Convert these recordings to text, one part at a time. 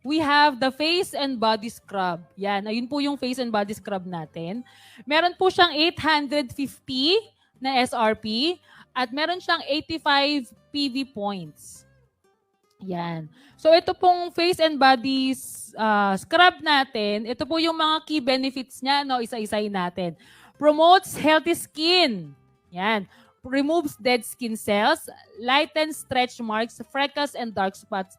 we have the face and body scrub. Yan, ayun po yung face and body scrub natin. Meron po siyang 850 na SRP at meron siyang 85 PV points. Yan. So ito pong face and body scrub natin, ito po yung mga key benefits niya, no? Isa-isahin natin. Promotes healthy skin. Yan. Removes dead skin cells, lightens stretch marks, freckles, and dark spots.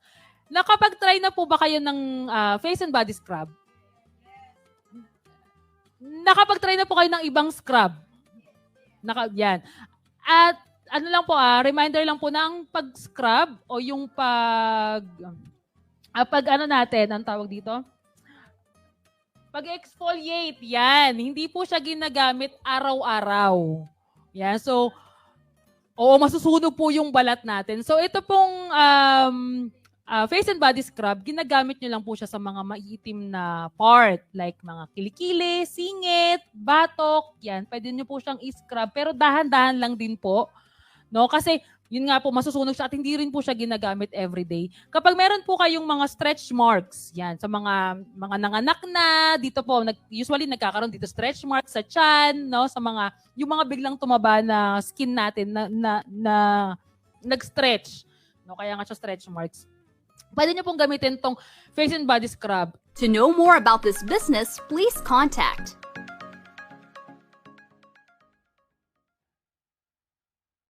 Nakapag-try na po ba kayo ng face and body scrub? Nakapag-try na po kayo ng ibang scrub? Yan. At ano lang po, reminder lang po ng pag-scrub o yung pag ano natin, ang tawag dito? Pag-exfoliate, yan. Hindi po siya ginagamit araw-araw. Yan, so, masusunog po yung balat natin. So, ito pong face and body scrub, ginagamit nyo lang po siya sa mga maiitim na part, like mga kilikili, singit, batok, yan. Pwede nyo po siyang i-scrub, pero dahan-dahan lang din po. No? Kasi, yun nga po, masusunog siya at hindi rin po siya ginagamit everyday. Kapag meron po kayong mga stretch marks, yan, sa mga nanganak na, dito po, usually nagkakaroon dito stretch marks sa tiyan, no? Sa yung mga biglang tumaba na skin natin na nag-stretch. No? Kaya nga siya stretch marks. Pwede niyo pong gamitin tong face and body scrub. To know more about this business, please contact